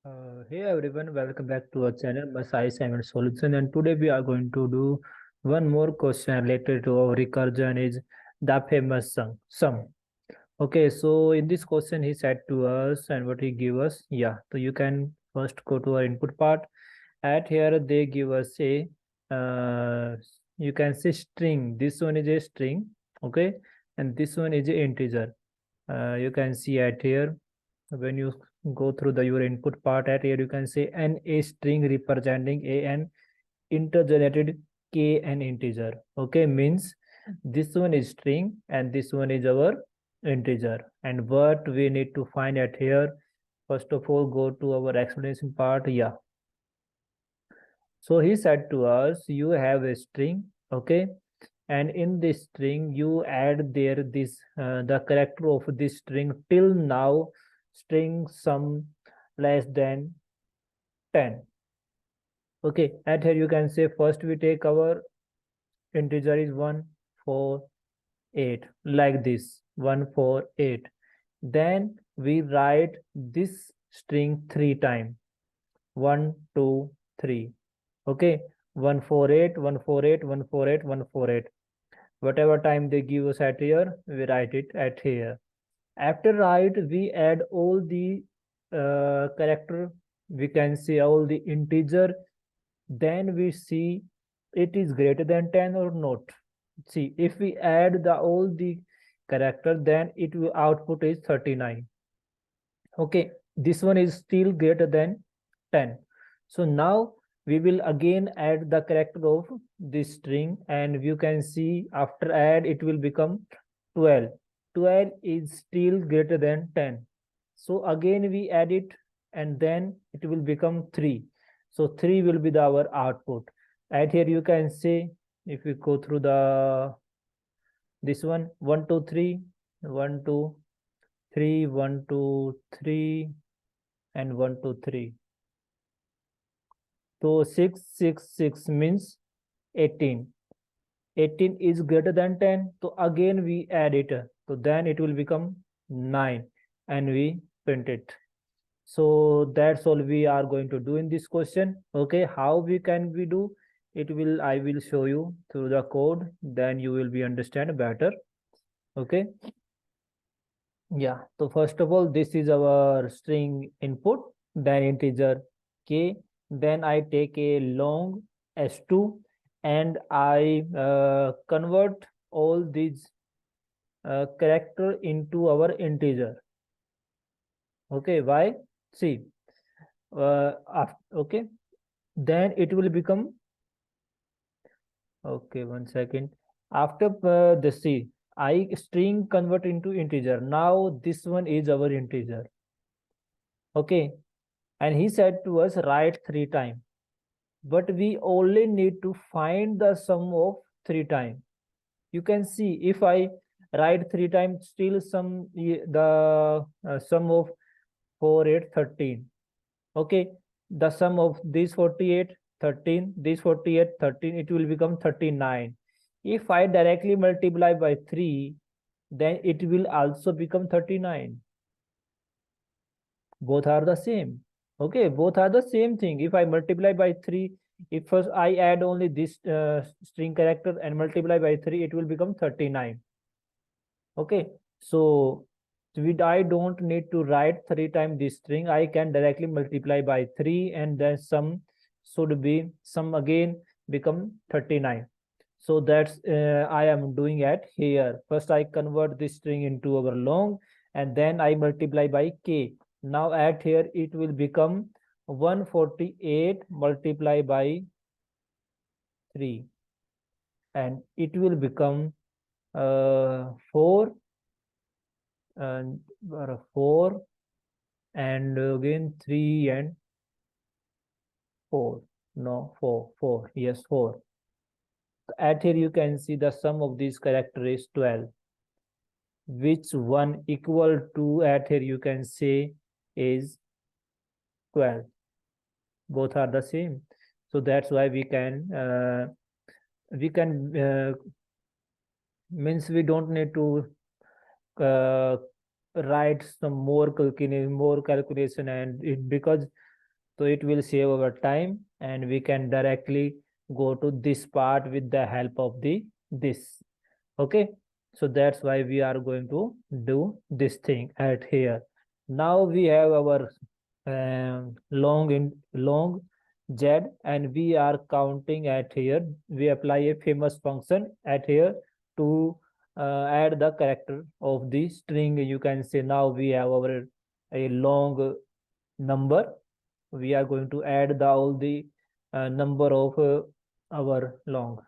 Hey everyone, welcome back to our channel Masai Simon Solution, and today we are going to do one more question related to our recursion is the famous sum. Okay, so in this question he said to us and what he give us, yeah, so you can first go to our input part. At here they give us a uh, you can say string. This one is a string, okay, and this one is a integer. You can see at here when you go through the your input part at here you can say an a string representing a an intergenerated k an integer. Okay, means this one is string and this one is our integer. And what we need to find at here, first of all go to our explanation part. Yeah, so he said to us you have a string, okay, and in this string you add there this the character of this string till now string sum less than 10. Okay, at here you can say first we take our integer is 148 like this 148, then we write this string three times 1 2 3. Okay, 148 148 148 148, whatever time they give us at here we write it at here. After write we add all the character, we can see all the integer, then we see it is greater than 10 or not. See, if we add the all the character then it will output is 39. Okay, this one is still greater than 10. So now we will again add the character of this string and you can see after add it will become 12. 12 is still greater than 10. So again we add it and then it will become 3. So 3 will be our output. At here you can say if we go through the this one 1 2 3 1 2 3 1 2 3 and 1 2 3. So 6 6 6 means 18. 18 is greater than 10. So again we add it. So then it will become 9 and we print it. So that's all we are going to do in this question. Okay, how we do it will I will show you through the code, then you will be understand better. Okay, yeah, so first of all this is our string input, then integer k, then I take a long s2 and I convert all these character into our integer. Okay, why? See, okay, then it will become, okay, one second. After the C, I string convert into integer. Now this one is our integer. Okay, and he said to us write three times, but we only need to find the sum of three times. You can see if I write three times, still the sum of 4 8 13. Okay, the sum of these 48 13, these 48 13, it will become 39. If I directly multiply by 3, then it will also become 39. Both are the same. Okay, both are the same thing. If I multiply by 3, if first I add only this string character and multiply by 3, it will become 39. Okay, so I don't need to write three times this string. I can directly multiply by 3 and then sum again become 39. So that's I am doing at here. First I convert this string into our long and then I multiply by k. Now at here it will become 148 multiplied by 3 and it will become 4 and 4 and again 3 and 4. No, 4. Yes, 4. At here you can see the sum of these characters is 12. Which one equal to at here you can say is 12. Both are the same. So that's why we can means we don't need to uh, write some more calculation and it because So it will save our time and we can directly go to this part with the help of the this. Okay, so that's why we are going to do this thing at here. Now we have our long z, and we are counting at here. We apply a famous function at here to add the character of the string. You can say now we have our a long number. We are going to add the all the number of our long.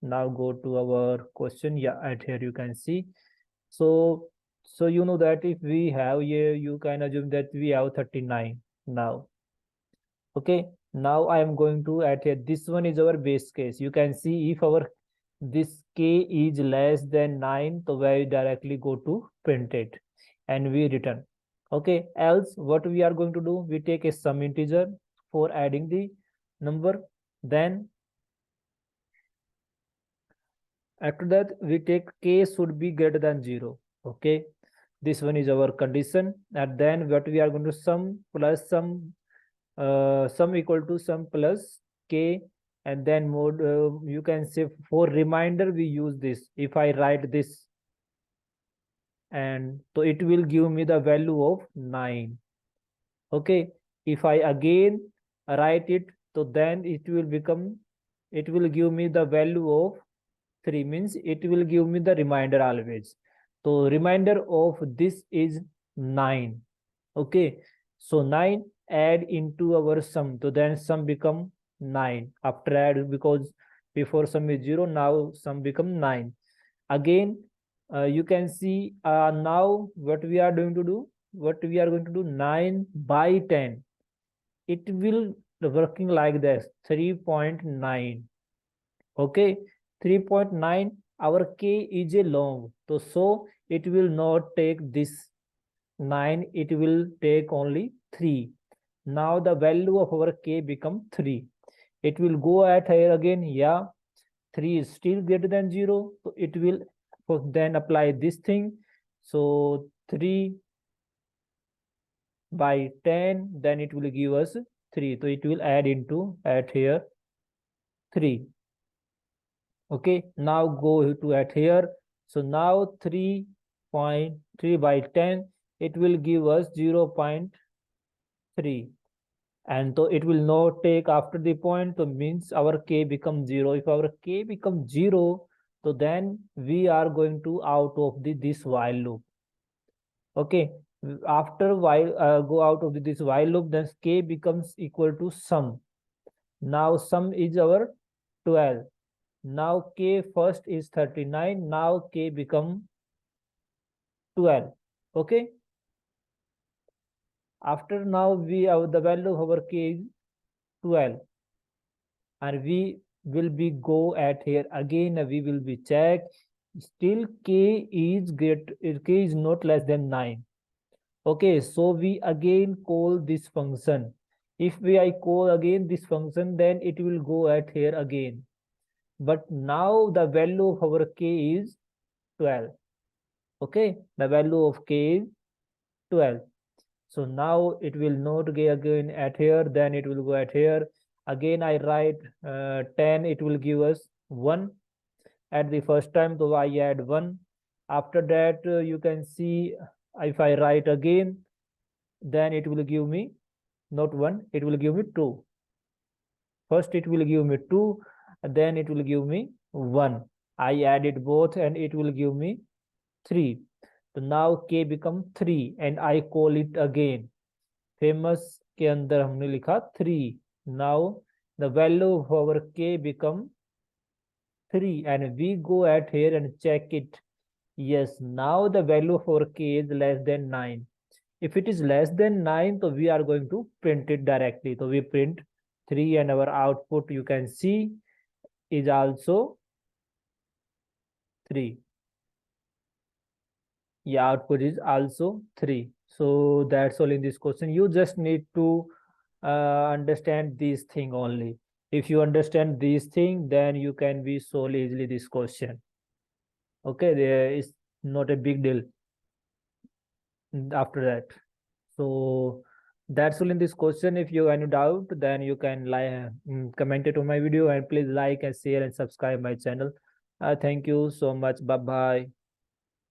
Now go to our question. Yeah, at here you can see. So you know that if we have here, you can assume that we have 39 now. Okay, now I am going to add here. This one is our base case. You can see if our this k is less than 9, so we directly go to print it and we return. Okay, else what we are going to do, we take a sum integer for adding the number. Then after that we take k should be greater than 0. Okay, this one is our condition. And then what we are going to sum plus sum equal to sum plus k. And then mode you can say for reminder we use this. If I write this, and so it will give me the value of 9. Okay, if I again write it, so then it will become, it will give me the value of 3, means it will give me the reminder always. So reminder of this is 9. Okay, so 9 add into our sum, so then sum become 9 after add, because before sum is 0, now sum become 9. Again you can see now what we are going to do, 9 by 10, it will working like this, 3.9. Okay, 3.9, our k is a long, so it will not take this 9, it will take only 3. Now the value of our k become 3. It will go at here again. Yeah, 3 is still greater than 0, so it will then apply this thing. So 3 by 10, then it will give us 3, so it will add into at here 3. Okay, now go to at here. So now 3.3 by 10, it will give us 0.3. And so it will not take after the point, so means our k becomes 0. If our k becomes 0, so then we are going to out of this while loop. Okay, after while go out of this while loop, then k becomes equal to sum. Now sum is our 12. Now k first is 39. Now k become 12. Okay, after now we have the value of our k is 12, and we will be go at here again, we will be check, still k is k is not less than 9. Okay, so we again call this function. If I call again this function, then it will go at here again, but now the value of our k is 12. Okay, the value of k is 12. So now it will not go again at here, then it will go at here. Again I write 10, it will give us 1 at the first time, so I add 1. After that you can see, if I write again, then it will give me not 1, it will give me 2. First it will give me 2, and then it will give me 1. I add it both and it will give me 3. So now k become 3 and I call it again. Famous के अंदर हमने लिखा 3. Now the value of our k become 3 and we go at here and check it. Yes, now the value of our k is less than 9. If it is less than 9, so we are going to print it directly. So we print 3 and our output you can see is also 3. Yeah, output is also 3. So that's all in this question. You just need to understand this thing only. If you understand this thing, then you can be solve easily this question. Okay, there is not a big deal after that. So That's all in this question. If you have any doubt, then you can comment it on my video, and please like and share and subscribe my channel. Thank you so much. Bye bye.